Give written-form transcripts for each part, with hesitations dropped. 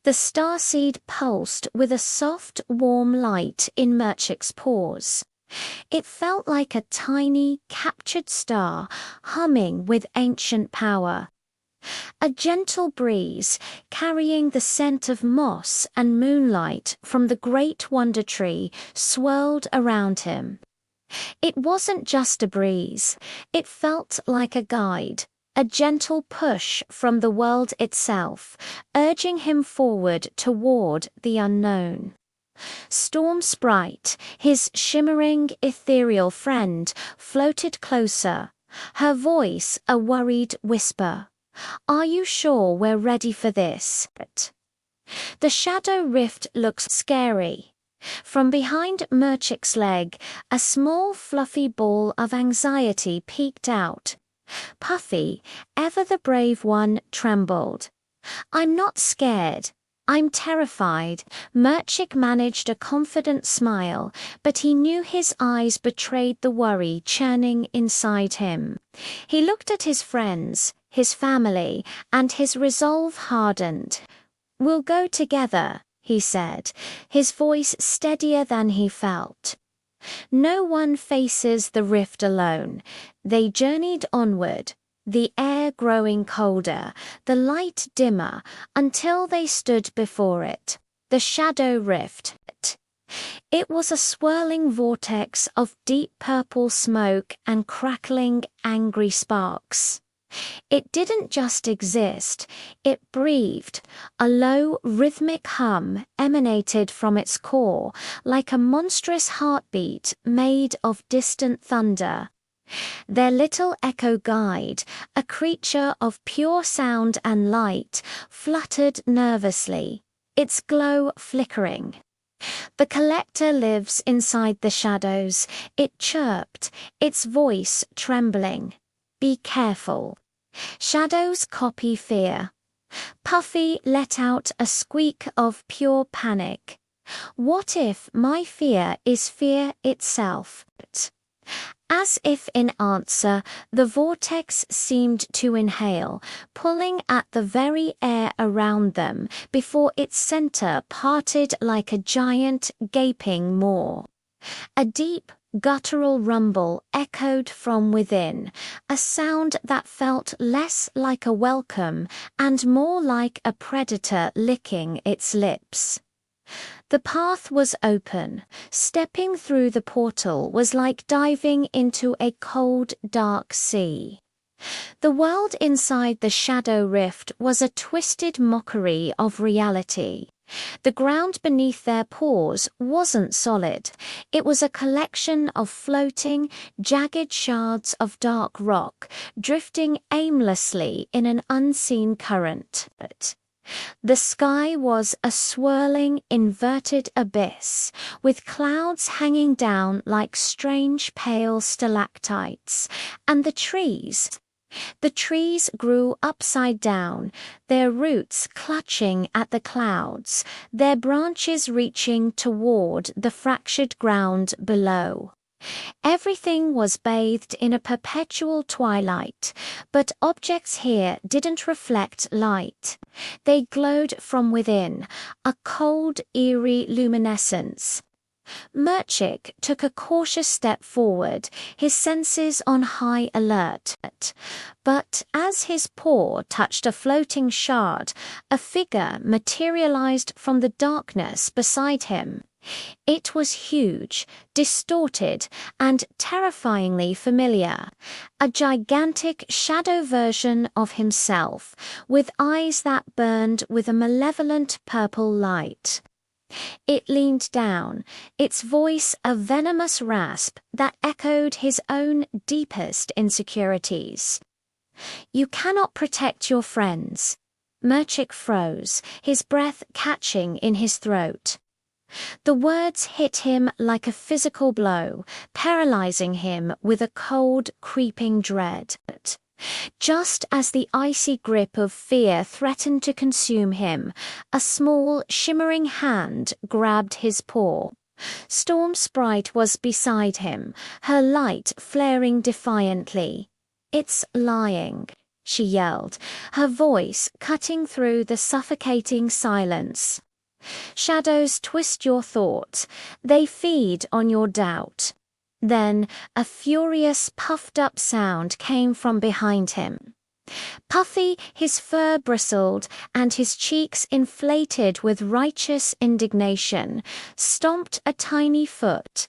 The starseed pulsed with a soft, warm light in Murchik's paws. It felt like a tiny, captured star humming with ancient power. A gentle breeze, carrying the scent of moss and moonlight from the great wonder tree, swirled around him. It wasn't just a breeze, it felt like a guide, a gentle push from the world itself, urging him forward toward the unknown. Storm Sprite, his shimmering, ethereal friend, floated closer, her voice a worried whisper. "Are you sure we're ready for this?" The shadow rift looked scary. From behind Murchik's leg, a small fluffy ball of anxiety peeked out. Puffy, ever the brave one, trembled. "I'm not scared. I'm terrified." Murchik managed a confident smile, but he knew his eyes betrayed the worry churning inside him. He looked at his friends, his family, and his resolve hardened. "We'll go together," he said, his voice steadier than he felt. No one faces the rift alone. They journeyed onward, the air growing colder, the light dimmer, until they stood before it, the shadow rift. It was a swirling vortex of deep purple smoke and crackling, angry sparks. It didn't just exist, it breathed. A low, rhythmic hum emanated from its core, like a monstrous heartbeat made of distant thunder. Their little echo guide, a creature of pure sound and light, fluttered nervously, its glow flickering. "The collector lives inside the shadows," it chirped, its voice trembling. "Be careful. Shadows copy fear." Puffy let out a squeak of pure panic. "What if my fear is fear itself?" As if in answer, the vortex seemed to inhale, pulling at the very air around them before its center parted like a giant, gaping maw. A deep, guttural rumble echoed from within, a sound that felt less like a welcome and more like a predator licking its lips. The path was open. Stepping through the portal was like diving into a cold, dark sea. The world inside the shadow rift was a twisted mockery of reality. The ground beneath their paws wasn't solid. It was a collection of floating, jagged shards of dark rock, drifting aimlessly in an unseen current. The sky was a swirling, inverted abyss, with clouds hanging down like strange pale stalactites, and the trees grew upside down, their roots clutching at the clouds, their branches reaching toward the fractured ground below. Everything was bathed in a perpetual twilight, but objects here didn't reflect light. They glowed from within, a cold, eerie luminescence. Murchik took a cautious step forward, his senses on high alert. But as his paw touched a floating shard, a figure materialized from the darkness beside him. It was huge, distorted, and terrifyingly familiar. A gigantic shadow version of himself, with eyes that burned with a malevolent purple light. It leaned down, its voice a venomous rasp that echoed his own deepest insecurities. "You cannot protect your friends." Murchik froze, his breath catching in his throat. The words hit him like a physical blow, paralyzing him with a cold, creeping dread. Just as the icy grip of fear threatened to consume him, a small, shimmering hand grabbed his paw. Storm Sprite was beside him, her light flaring defiantly. "It's lying." she yelled, her voice cutting through the suffocating silence. Shadows twist your thought. They feed on your doubt. Then a furious, puffed-up sound came from behind him. Puffy, his fur bristled and his cheeks inflated with righteous indignation, stomped a tiny foot.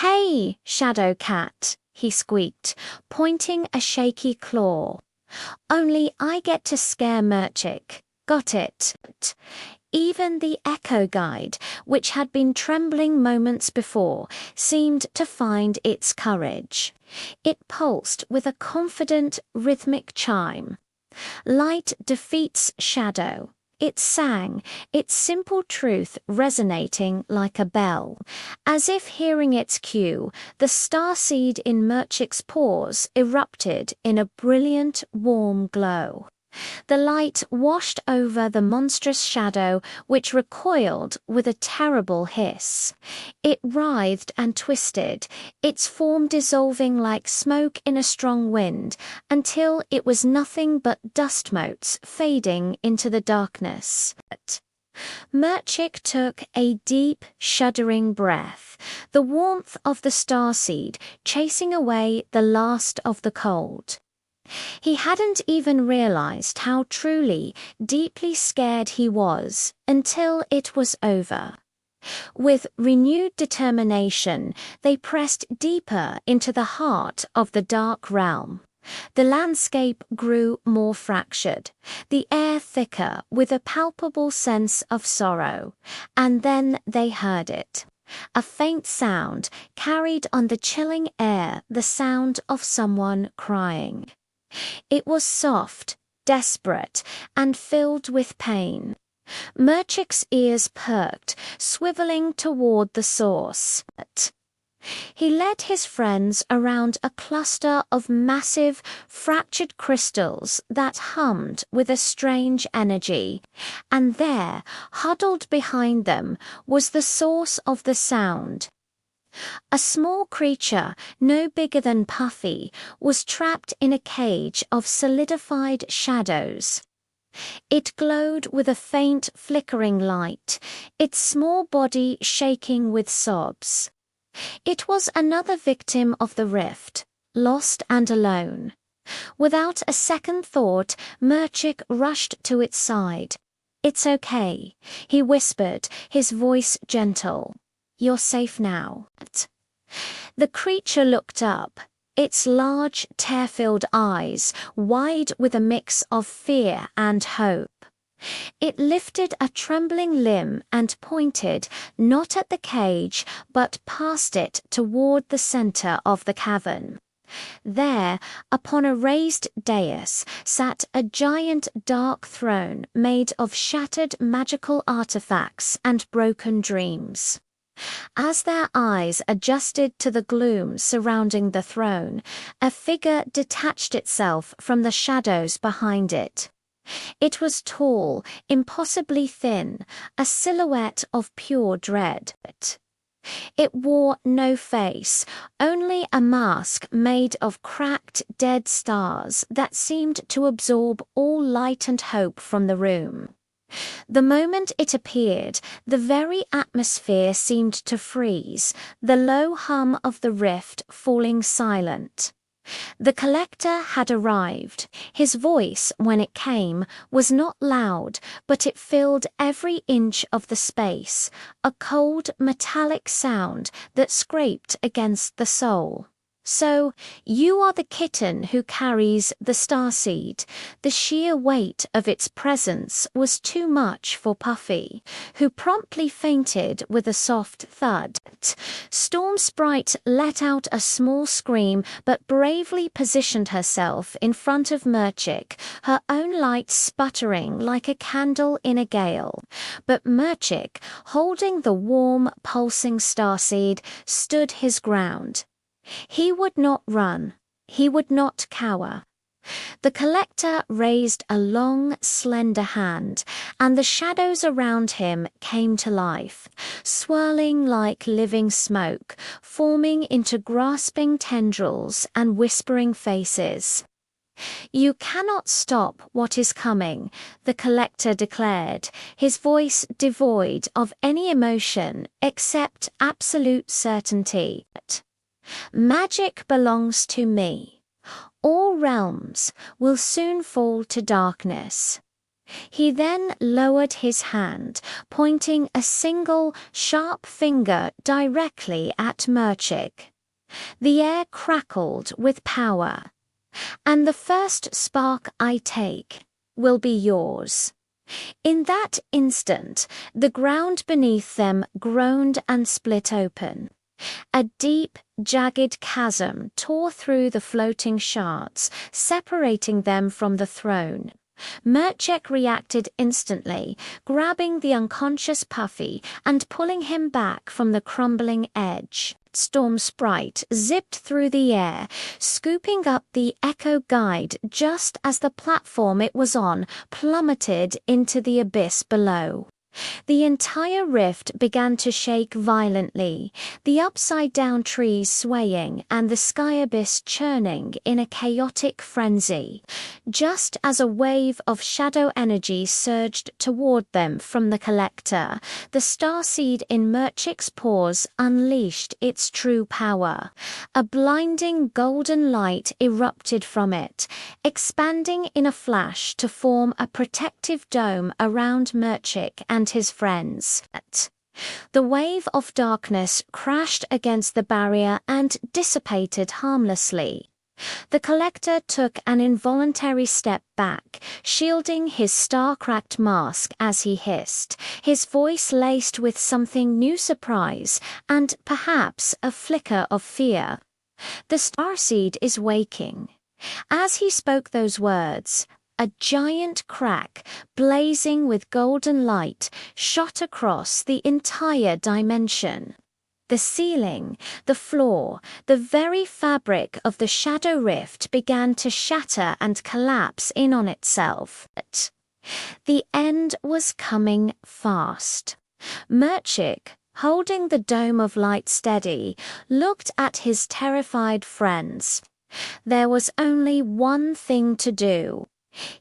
"Hey, Shadow Cat," he squeaked, pointing a shaky claw. "Only I get to scare Murchik. Got it?" Even the echo guide, which had been trembling moments before, seemed to find its courage. It pulsed with a confident, rhythmic chime. Light defeats shadow. It sang, its simple truth resonating like a bell. As if hearing its cue, the starseed in Murchik's paws erupted in a brilliant, warm glow. The light washed over the monstrous shadow, which recoiled with a terrible hiss. It writhed and twisted, its form dissolving like smoke in a strong wind, until it was nothing but dust motes fading into the darkness. Murchik took a deep, shuddering breath, the warmth of the starseed chasing away the last of the cold. He hadn't even realized how truly, deeply scared he was until it was over. With renewed determination, they pressed deeper into the heart of the dark realm. The landscape grew more fractured, the air thicker with a palpable sense of sorrow, and then they heard it. A faint sound carried on the chilling air the sound of someone crying. It was soft, desperate, and filled with pain. Murchik's ears perked, swiveling toward the source. He led his friends around a cluster of massive, fractured crystals that hummed with a strange energy, and there, huddled behind them, was the source of the sound. A small creature, no bigger than Puffy, was trapped in a cage of solidified shadows. It glowed with a faint, flickering light, its small body shaking with sobs. It was another victim of the rift, lost and alone. Without a second thought, Murchik rushed to its side. "It's okay," he whispered, his voice gentle. "You're safe now." The creature looked up, its large, tear-filled eyes wide with a mix of fear and hope. It lifted a trembling limb and pointed, not at the cage, but past it toward the center of the cavern. There, upon a raised dais, sat a giant dark throne made of shattered magical artifacts and broken dreams. As their eyes adjusted to the gloom surrounding the throne, a figure detached itself from the shadows behind it. It was tall, impossibly thin, a silhouette of pure dread. It wore no face, only a mask made of cracked, dead stars that seemed to absorb all light and hope from the room. The moment it appeared, the very atmosphere seemed to freeze, the low hum of the rift falling silent. The collector had arrived. His voice, when it came, was not loud, but it filled every inch of the space, a cold, metallic sound that scraped against the soul. "So, you are the kitten who carries the starseed." The sheer weight of its presence was too much for Puffy, who promptly fainted with a soft thud. Storm Sprite let out a small scream but bravely positioned herself in front of Murchik, her own light sputtering like a candle in a gale. But Murchik, holding the warm, pulsing starseed, stood his ground. He would not run. He would not cower. The collector raised a long, slender hand, and the shadows around him came to life, swirling like living smoke, forming into grasping tendrils and whispering faces. "You cannot stop what is coming," the collector declared, his voice devoid of any emotion except absolute certainty. "Magic belongs to me. All realms will soon fall to darkness." He then lowered his hand, pointing a single, sharp finger directly at Murchik. The air crackled with power. "And the first spark I take will be yours." In that instant, the ground beneath them groaned and split open. A deep, jagged chasm tore through the floating shards, separating them from the throne. Murchik reacted instantly, grabbing the unconscious Puffy and pulling him back from the crumbling edge. Storm Sprite zipped through the air, scooping up the Echo Guide just as the platform it was on plummeted into the abyss below. The entire rift began to shake violently, the upside-down trees swaying and the sky abyss churning in a chaotic frenzy. Just as a wave of shadow energy surged toward them from the collector, the starseed in Murchik's paws unleashed its true power. A blinding golden light erupted from it, expanding in a flash to form a protective dome around Murchik and his friends. The wave of darkness crashed against the barrier and dissipated harmlessly. The collector took an involuntary step back, shielding his star-cracked mask as he hissed, his voice laced with something new: surprise and perhaps a flicker of fear. "The starseed is waking." As he spoke those words, a giant crack, blazing with golden light, shot across the entire dimension. The ceiling, the floor, the very fabric of the shadow rift began to shatter and collapse in on itself. The end was coming fast. Murchik, holding the dome of light steady, looked at his terrified friends. There was only one thing to do.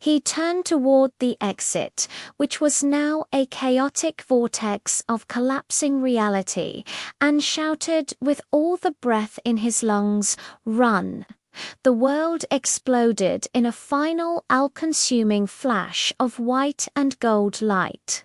He turned toward the exit, which was now a chaotic vortex of collapsing reality, and shouted with all the breath in his lungs, "Run!" The world exploded in a final all-consuming flash of white and gold light.